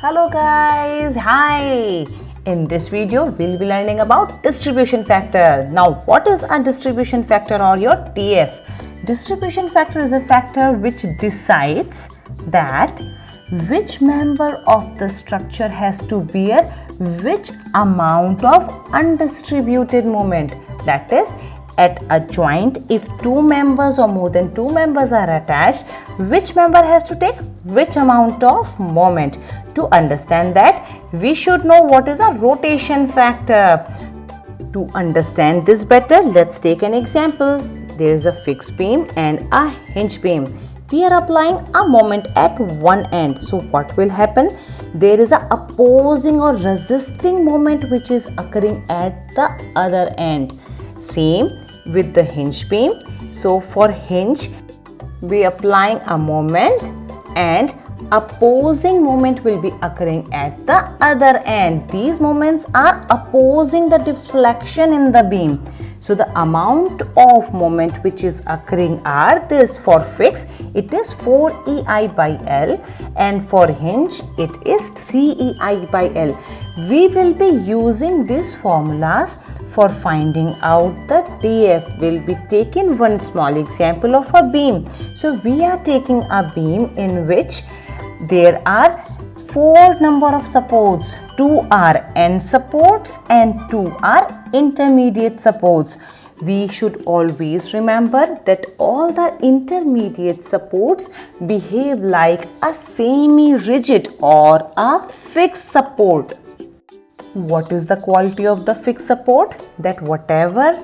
Hello guys, hi! In this video, we'll be learning about distribution factor. Now, what is a distribution factor or your DF? Distribution factor is a factor which decides that which member of the structure has to bear which amount of undistributed moment. That is, at a joint, if two members or more than two members are attached, which member has to take which amount of moment. To understand that, we should know what is a rotation factor. To understand this better, let's take an example. There is a fixed beam and a hinge beam. We are applying a moment at one end. So what will happen? There is a opposing or resisting moment which is occurring at the other end. Same with the hinge beam. So for hinge, we are applying a moment and opposing moment will be occurring at the other end. These moments are opposing the deflection in the beam. So the amount of moment which is occurring are this. For fixed, it is 4EI by L, and for hinge, it is 3EI by L. We will be using these formulas for finding out the DF. We'll be taking one small example of a beam. So we are taking a beam in which there are 4 number of supports. 2 are end supports and 2 are intermediate supports. We should always remember that all the intermediate supports behave like a semi-rigid or a fixed support. What is the quality of the fixed support? That whatever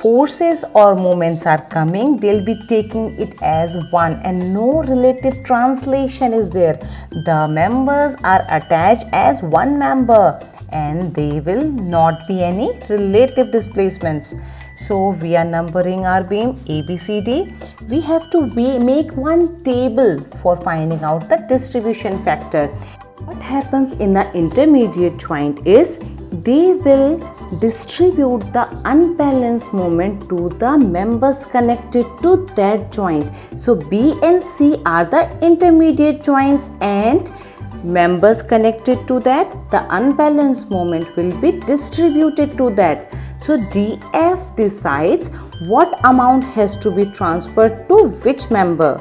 forces or moments are coming, they'll be taking it as one and no relative translation is there. The members are attached as one member and they will not be any relative displacements. So we are numbering our beam ABCD. We have to make one table for finding out the distribution factor. What happens in the intermediate joint is they will distribute the unbalanced moment to the members connected to that joint. So B and C are the intermediate joints and members connected to that, the unbalanced moment will be distributed to that. So DF decides what amount has to be transferred to which member.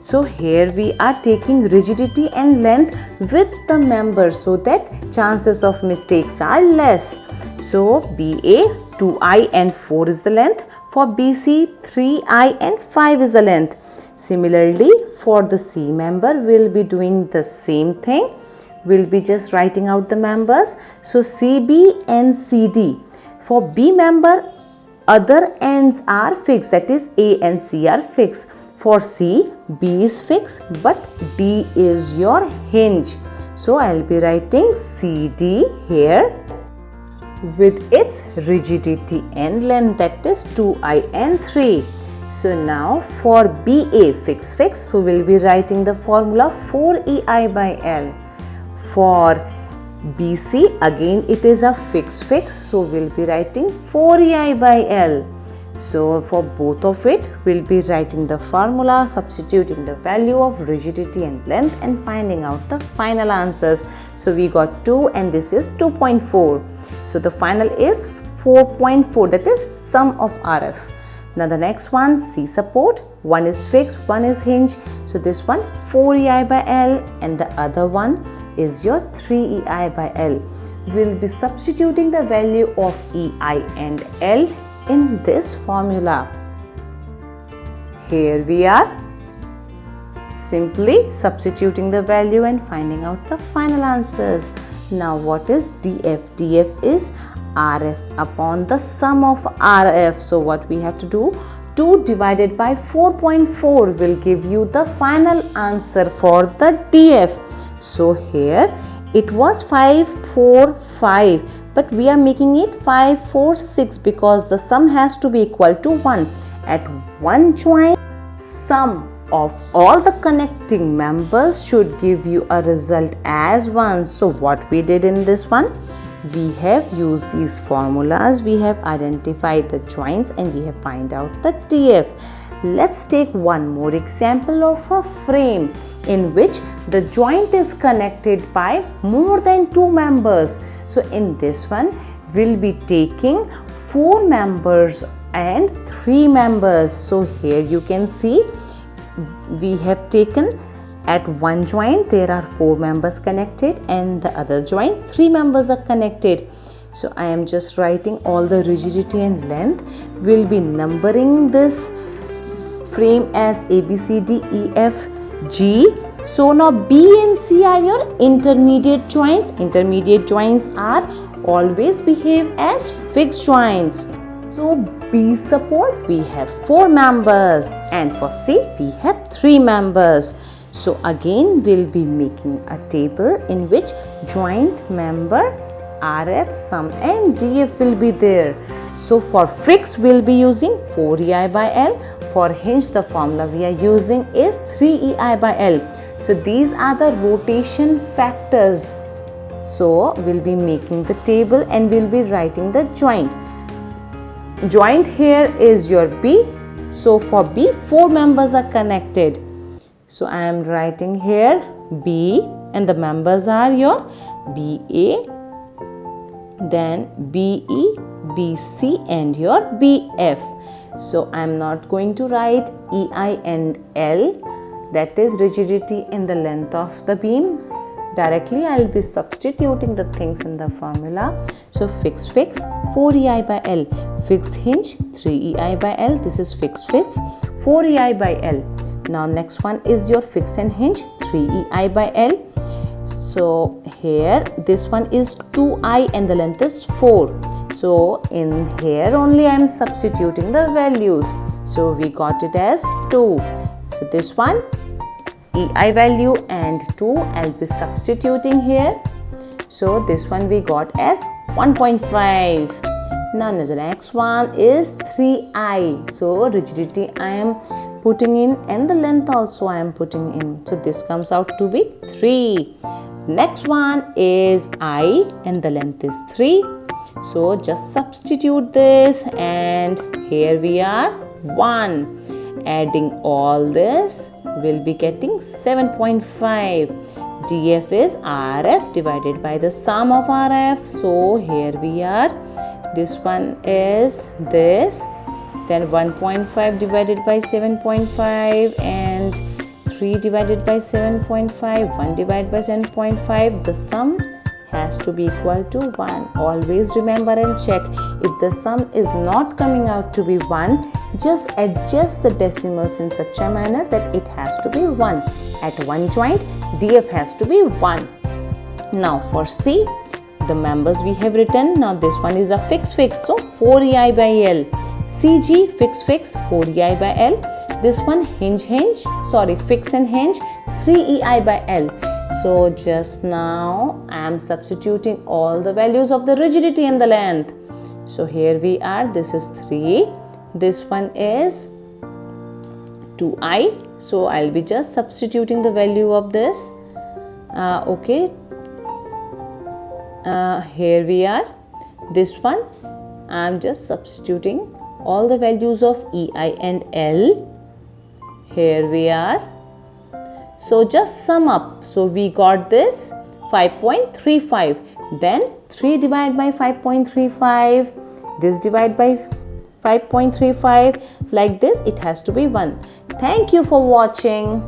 So here we are taking rigidity and length with the members so that chances of mistakes are less. So BA 2I and 4 is the length. For BC 3I and 5 is the length. Similarly, for the C member, we'll be doing the same thing. We'll be just writing out the members. So CB and CD. For B member, other ends are fixed. That is A and C are fixed. For C, B is fixed but D is your hinge. So I'll be writing CD here with its rigidity and length, that is 2I and 3. So now for BA fixed, so we'll be writing the formula 4EI by L. For BC again it is a fixed, so we'll be writing 4EI by L. So for both of it, we'll be writing the formula, substituting the value of rigidity and length and finding out the final answers. So we got 2 and this is 2.4. So the final is 4.4, that is sum of RF. Now the next one, C support, one is fixed, one is hinge. So this one 4EI by L and the other one is your 3EI by L. We'll be substituting the value of EI and L in this formula. Here we are simply substituting the value and finding out the final answers. Now what is DF? DF is RF upon the sum of RF. So what we have to do? 2 divided by 4.4 will give you the final answer for the DF. So here it was 545, but we are making it 546 because the sum has to be equal to 1. At one joint, sum of all the connecting members should give you a result as 1. So what we did in this one? We have used these formulas, we have identified the joints and we have find out the DF. Let's take one more example of a frame in which the joint is connected by more than 2 members. So in this one, we'll be taking 4 members and 3 members. So here you can see we have taken at one joint there are 4 members connected, and the other joint 3 members are connected. So I am just writing all the rigidity and length. We'll be numbering this frame as A, B, C, D, E, F, G. So now B and C are your intermediate joints. Intermediate joints are always behave as fixed joints. So B support we have 4 members, and for C we have 3 members. So again we'll be making a table in which joint member RF, sum and DF will be there. So for fixed we'll be using 4EI by L. For hinge the formula we are using is 3EI by L. So these are the rotation factors. So we'll be making the table and we'll be writing the joint. Joint here is your B. So for B 4 members are connected. So I am writing here B, and the members are your BA, then BE, BC and your BF. So I am not going to write EI and L, that is rigidity in the length of the beam. Directly I will be substituting the things in the formula. So fixed 4EI by L, fixed hinge 3EI by L, this is fixed 4EI by L. Now next one is your fixed and hinge 3EI by L. So here this one is 2I and the length is 4. So in here only I am substituting the values. So we got it as 2. So this one EI value and 2 I'll be substituting here. So this one we got as 1.5. Now the next one is 3I. So rigidity I am putting in and the length also I am putting in. So this comes out to be 3. Next one is I and the length is 3. So just substitute this and here we are 1. Adding all this we'll be getting 7.5. DF is RF divided by the sum of RF. So here we are. This one is this. Then 1.5 divided by 7.5 and 3 divided by 7.5, 1 divided by 7.5. The sum has to be equal to 1. Always remember and check. If the sum is not coming out to be 1, just adjust the decimals in such a manner that it has to be 1. At one joint, DF has to be 1. Now for C, the members we have written. Now this one is a fixed. So 4EI by L. CG fixed 4EI by L. This one fixed and hinge 3EI by L. So just now I am substituting all the values of the rigidity and the length. So here we are. This is 3. This one is 2I. So I'll be just substituting the value of this. Okay. Here we are. This one I'm just substituting all the values of EI and L. Here we are. So just sum up. So we got this 5.35. Then 3 divided by 5.35. This divided by 5.35. Like this, it has to be 1. Thank you for watching.